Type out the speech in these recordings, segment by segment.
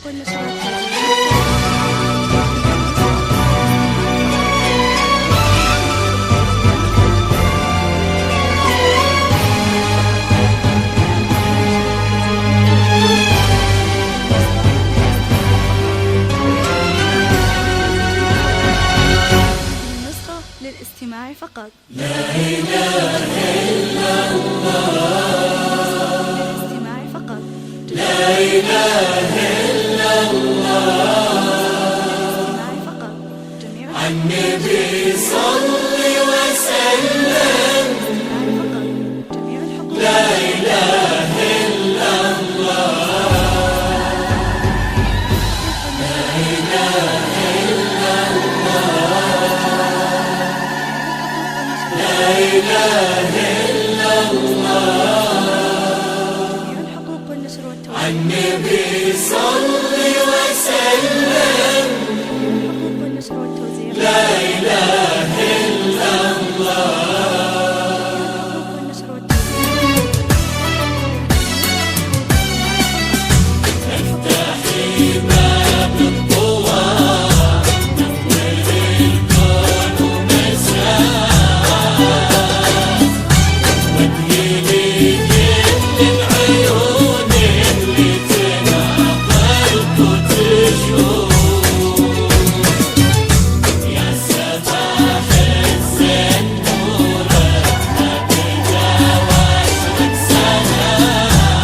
النشر للاستماع فقط. لا إله إلا الله. للاستماع فقط. لا إله إلا الله. للاستماع فقط. جميع النبي صل وسلم. فقط. جميع الحقوق. لا إله إلا الله. لا إله إلا الله. لا إله إلا الله. جميع الحقوق والنشر والتوزيع. النبي صل وسلم. الحقوق والنشر والتوزيع. لا إله إلا الله. الحقوق والنشر والتوزيع. افتحي باب الطوى نور الكون ومساء واديني كل العيون اللي تناظرك وتشوف يا سفاح الزين نورك أبدا واشرك سلام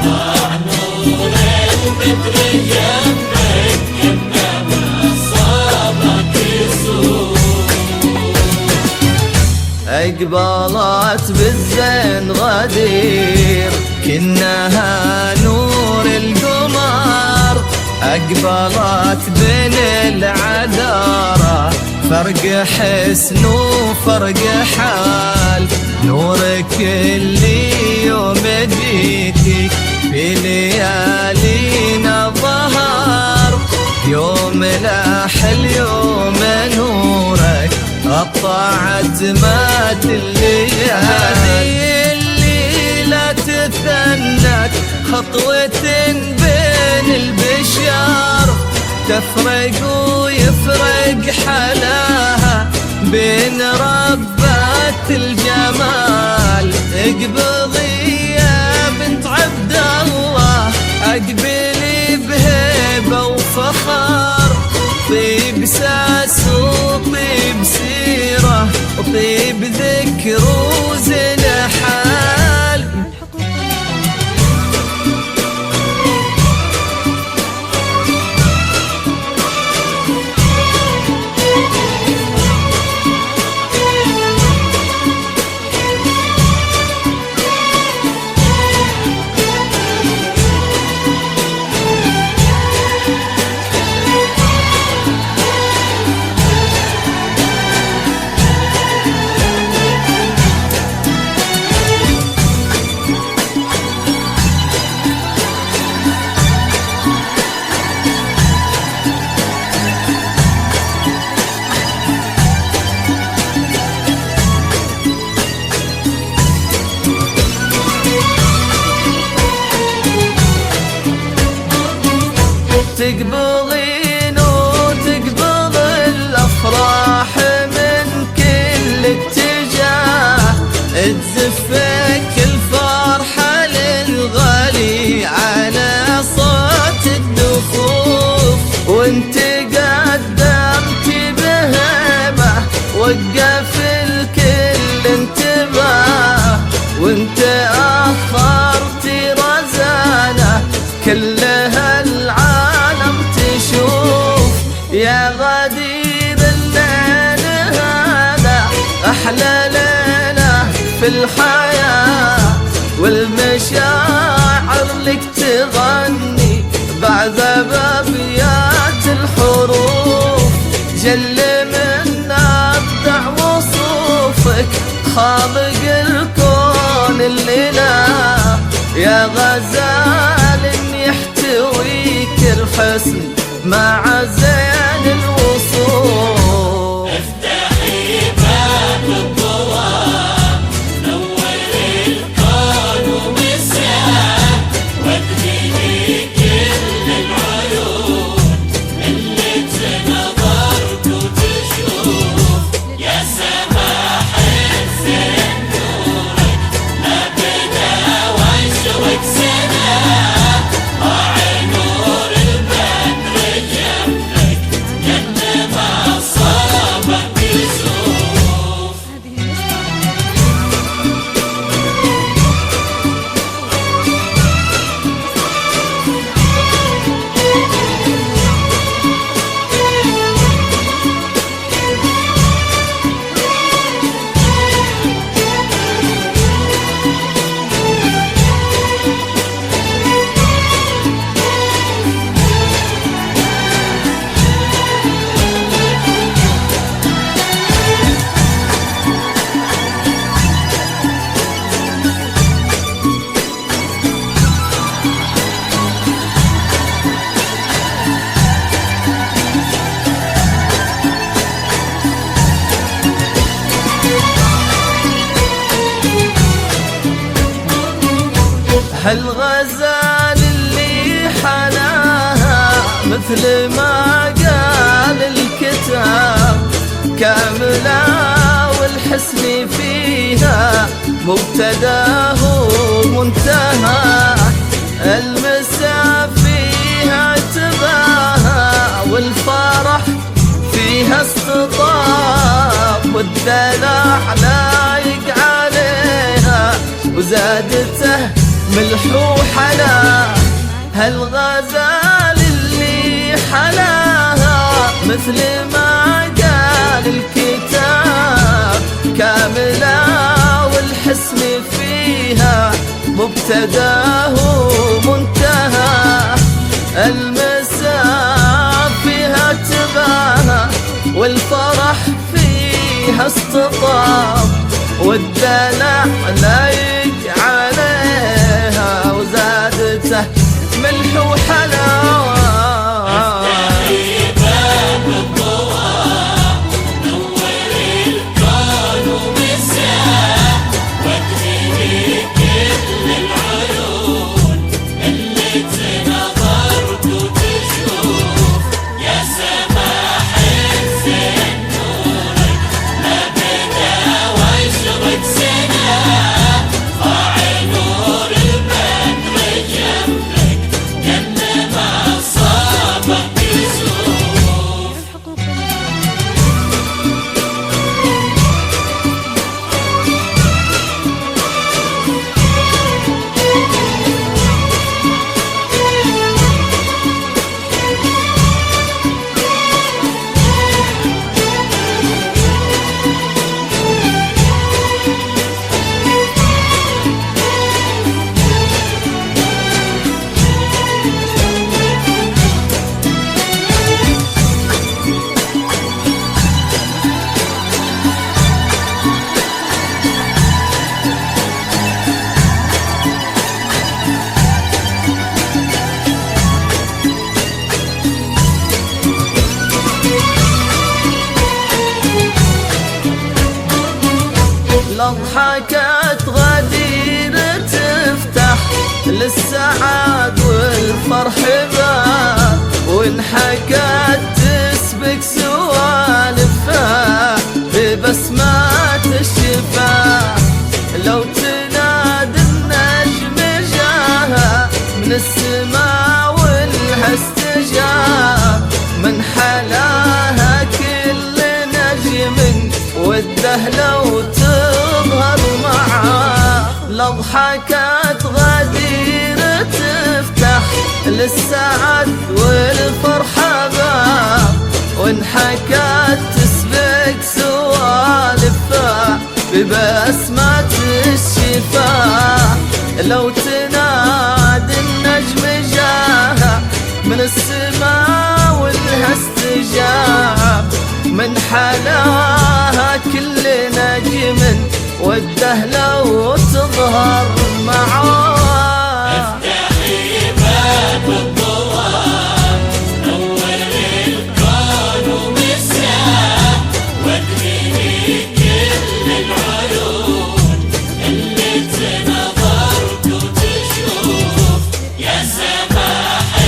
مع نور البدر جنبك إنما صابك يسوع أقبلت بالزين غدير كنها نور القمر أقبلت بين العذارى فرق حسن وفرق حال نورك اللي يوم جيتي في ليالينا ظهر يوم لاح اليوم نورك قطعت مات الليالي الليلة تثنت خطوة بين البشر تفرق ويفرق حلاها بين ربات الجمال اقبضي يا بنت عبد الله اقبلي بهيبة وفخر طيب ساس وطيب سيرة وطيب ذكر وزن حال تقبلين وتقبل الأفراح من كل اتجاه تزفك الفرحة للغالي على صوت الدفوف وانت قدمت بهيبة وقف الكل انتباه وانت أخرت رزانة كلها العالم تشوف يا غدير الليل هذا أحلى ليلة في الحياة والمشاعر لك تغني بعد بابيات الحروف جل من أبدع وصوفك خالق الكون الإله يا غزال يحتويك الحسن مع زين الوصول افتحي باب الضوء نور الكون ومساء وادخلي هالغزال اللي حلاها مثل ما قال الكتاب كاملة والحسن فيها مبتداه ومنتهى المسا فيها تباهى والفرح فيها استطاب والدلع لايق عليها وزادته ملح وحلا هالغزال اللي حلاها مثل ما قال الكتاب كاملة والحسن فيها مبتداه ومنتهى المساء فيها تباهى والفرح فيها استطاب والدلع لايق عليها وزادته ملح وحلاوة ضحكت غدير تفتح للسعاد والفرح باب وانحكت تسبق سوالفها ببسمات الشفاه لو تنادي النجم جاها من السماء والها استجاب من حلاها كل نجم والدهلة وتظهر معاه لضحكت غدير تفتح للسعد والفرحة باب وانحكت تسبق سوالفها ببسمات الشفاه لو تنادي النجم جاها من السماء والها استجاب من حلاها كل نجم والدهلة وتظهر معاه افتحي باب الضوء نوري الكون ومساه وادخلي كل العيون اللي تنظرت وتشوف يا سماح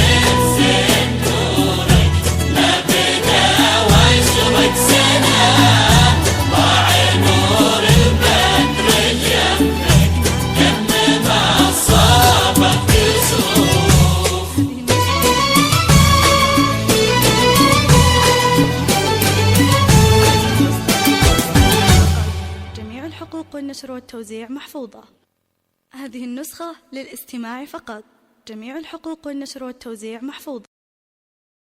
زين نورك لا بدا واشرق سنة ضاع نور البدر جنبك كم ما صابك كسوف جميع الحقوق والنشر والتوزيع محفوظة. هذه النسخة للاستماع فقط. جميع الحقوق والنشر والتوزيع محفوظة.